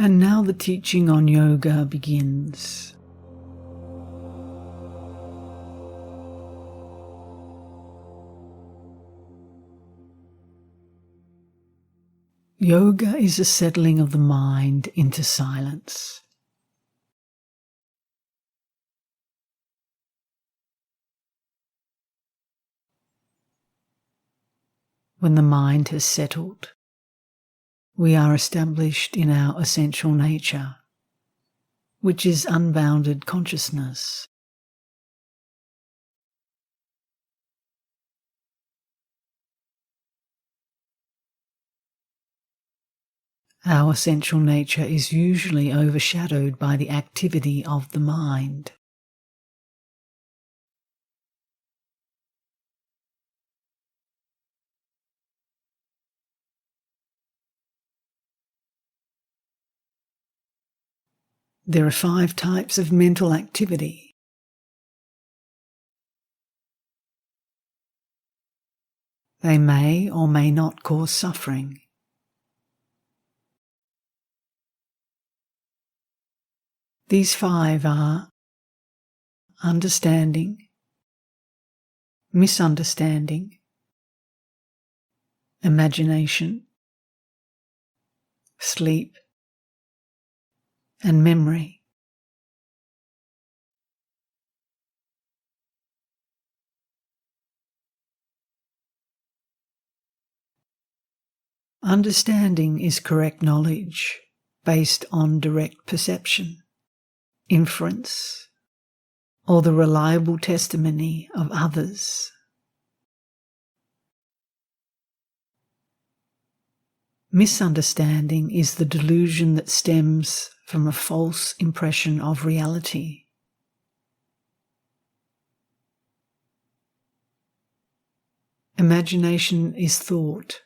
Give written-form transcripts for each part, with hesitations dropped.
And now the teaching on yoga begins. Yoga is a settling of the mind into silence. When the mind has settled, we are established in our essential nature, which is unbounded consciousness. Our essential nature is usually overshadowed by the activity of the mind. There are 5 types of mental activity. They may or may not cause suffering. These 5 are understanding, misunderstanding, imagination, sleep, and memory. Understanding is correct knowledge based on direct perception, inference, or the reliable testimony of others. Misunderstanding is the delusion that stems from a false impression of reality. Imagination is thought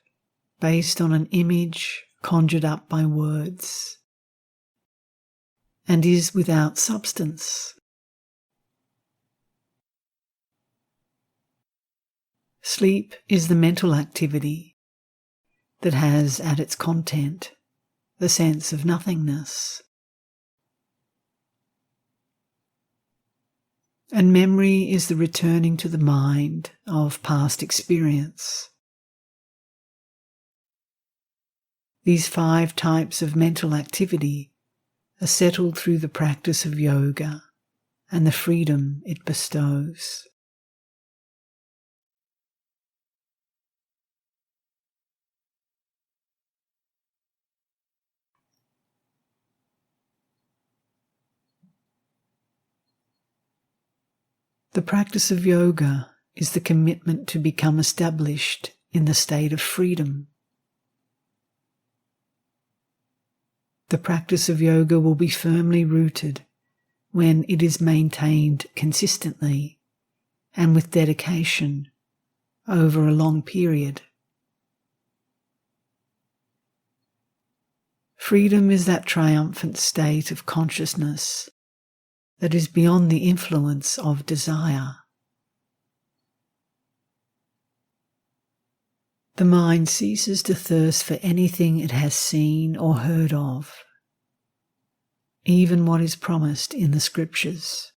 based on an image conjured up by words and is without substance. Sleep is the mental activity that has at its content the sense of nothingness. And memory is the returning to the mind of past experience. These 5 types of mental activity are settled through the practice of yoga and the freedom it bestows. The practice of yoga is the commitment to become established in the state of freedom. The practice of yoga will be firmly rooted when it is maintained consistently and with dedication over a long period. Freedom is that triumphant state of consciousness that is beyond the influence of desire. The mind ceases to thirst for anything it has seen or heard of, even what is promised in the scriptures.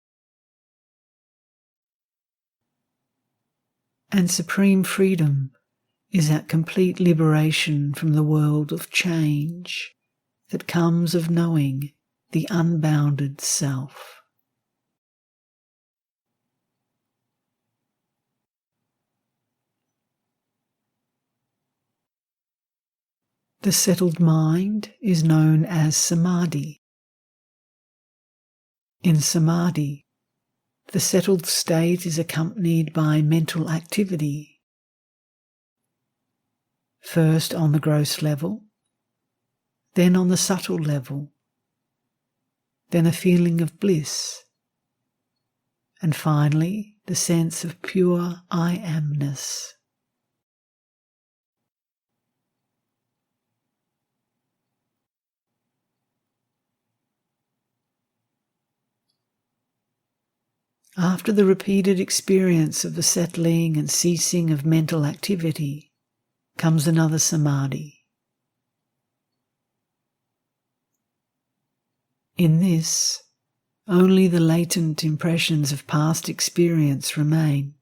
And supreme freedom is that complete liberation from the world of change that comes of knowing the unbounded self. The settled mind is known as Samadhi. In Samadhi, the settled state is accompanied by mental activity, first on the gross level, then on the subtle level, then a feeling of bliss, and finally the sense of pure I amness. After the repeated experience of the settling and ceasing of mental activity comes another samadhi. In this, only the latent impressions of past experience remain.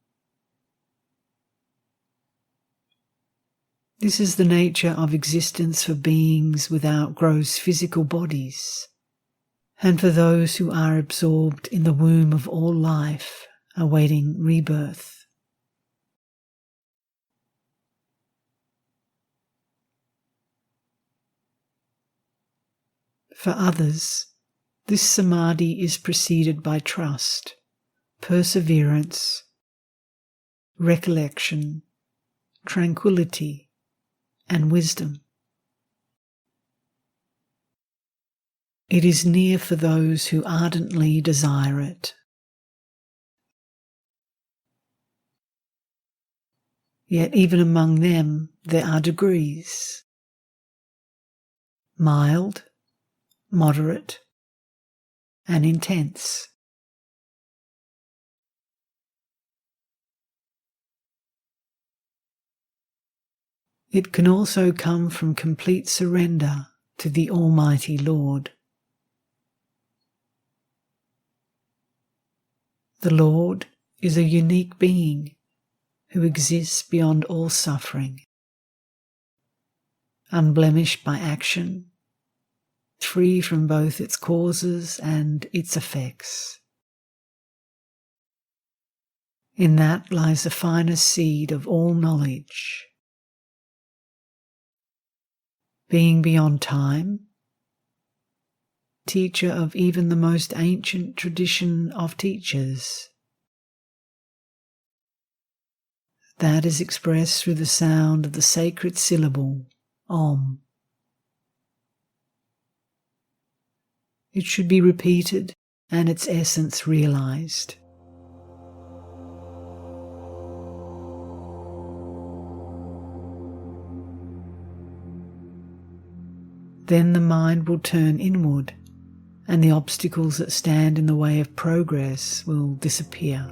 This is the nature of existence for beings without gross physical bodies, and for those who are absorbed in the womb of all life, awaiting rebirth. For others, this samadhi is preceded by trust, perseverance, recollection, tranquility, and wisdom. It is near for those who ardently desire it. Yet even among them there are degrees: mild, moderate, and intense. It can also come from complete surrender to the Almighty Lord. The Lord is a unique being who exists beyond all suffering, unblemished by action, free from both its causes and its effects. In that lies the finest seed of all knowledge. Being beyond time, teacher of even the most ancient tradition of teachers, that is expressed through the sound of the sacred syllable, Om. It should be repeated and its essence realized. Then the mind will turn inward, and the obstacles that stand in the way of progress will disappear.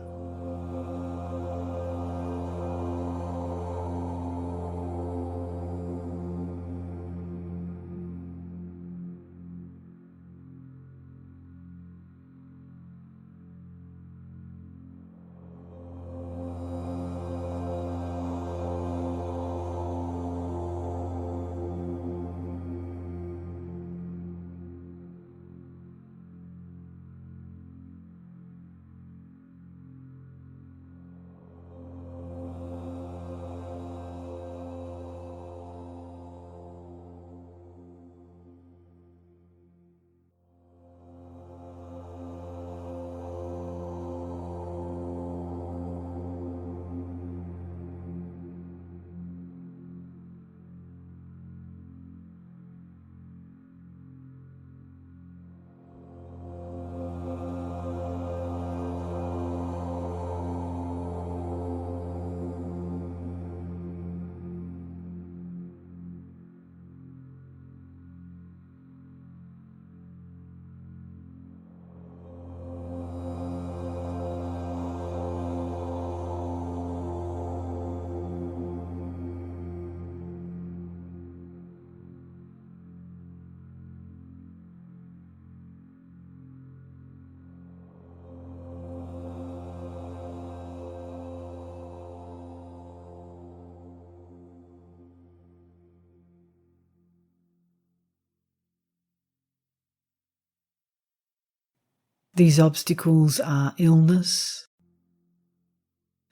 These obstacles are illness,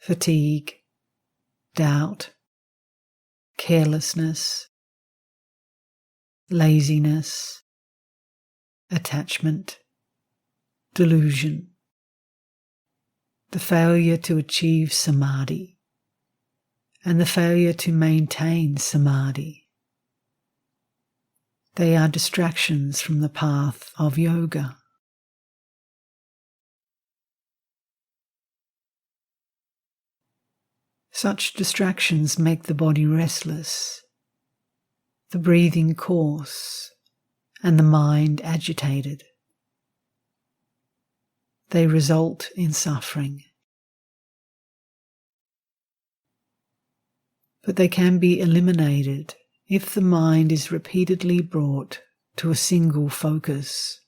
fatigue, doubt, carelessness, laziness, attachment, delusion, the failure to achieve samadhi, and the failure to maintain samadhi. They are distractions from the path of yoga. Such distractions make the body restless, the breathing coarse, and the mind agitated. They result in suffering. But they can be eliminated if the mind is repeatedly brought to a single focus.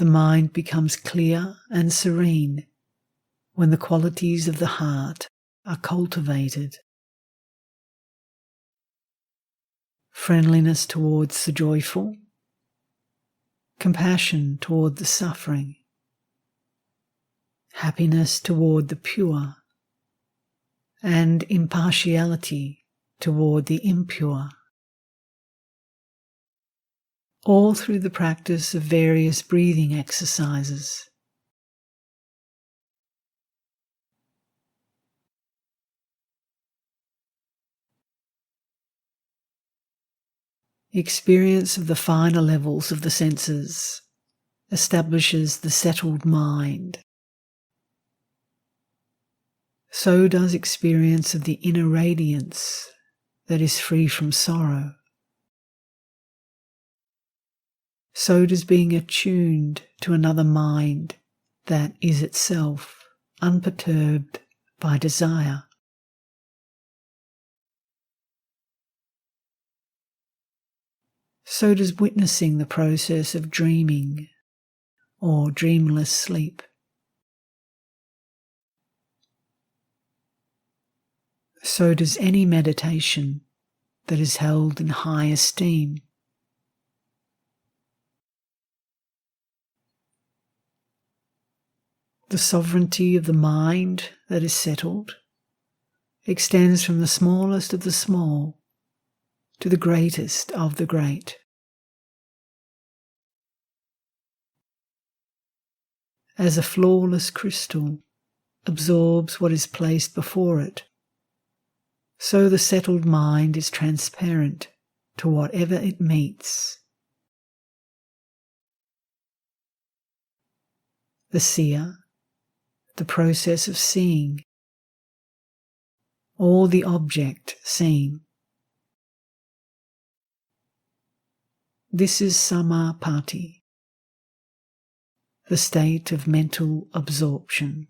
the mind becomes clear and serene when the qualities of the heart are cultivated. Friendliness towards the joyful, compassion toward the suffering, happiness toward the pure, and impartiality toward the impure. All through the practice of various breathing exercises. Experience of the finer levels of the senses establishes the settled mind. So does experience of the inner radiance that is free from sorrow. So does being attuned to another mind that is itself unperturbed by desire. So does witnessing the process of dreaming or dreamless sleep. So does any meditation that is held in high esteem. The sovereignty of the mind that is settled extends from the smallest of the small to the greatest of the great. As a flawless crystal absorbs what is placed before it, so the settled mind is transparent to whatever it meets. The seer, the process of seeing, or the object seen. This is samadhi, the state of mental absorption.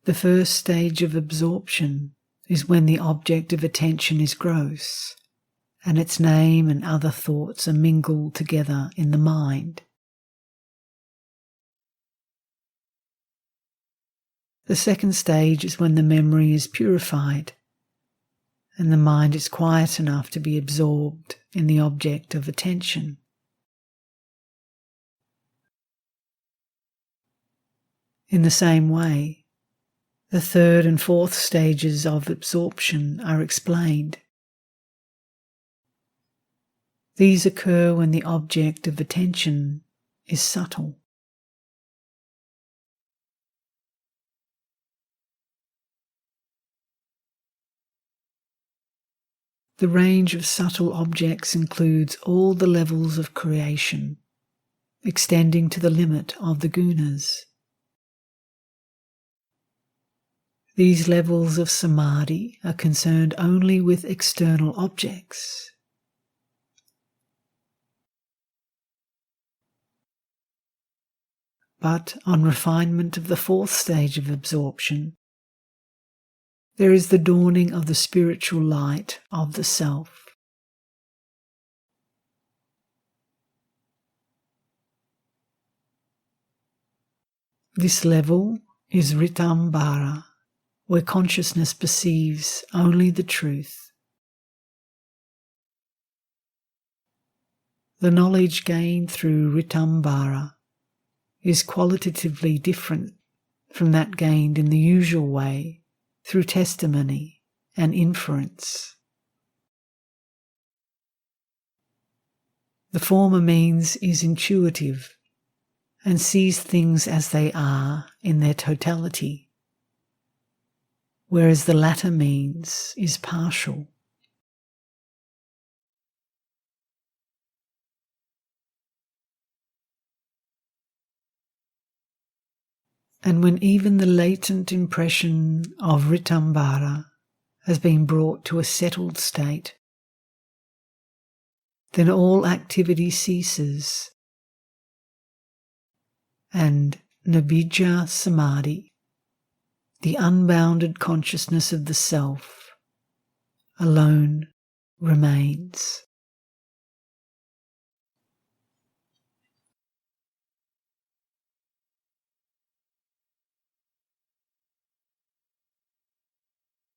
The first stage of absorption is when the object of attention is gross, and its name and other thoughts are mingled together in the mind. The second stage is when the memory is purified and the mind is quiet enough to be absorbed in the object of attention. In the same way, the third and fourth stages of absorption are explained. These occur when the object of attention is subtle. The range of subtle objects includes all the levels of creation, extending to the limit of the gunas. These levels of samadhi are concerned only with external objects. But on refinement of the fourth stage of absorption, there is the dawning of the spiritual light of the self. This level is resemble, where consciousness perceives only the truth. The knowledge gained through resemble is qualitatively different from that gained in the usual way through testimony and inference. The former means is intuitive and sees things as they are in their totality, whereas the latter means is partial. And when even the latent impression of resemble has been brought to a settled state, then all activity ceases, and nibija samadhi, the unbounded consciousness of the self, alone remains.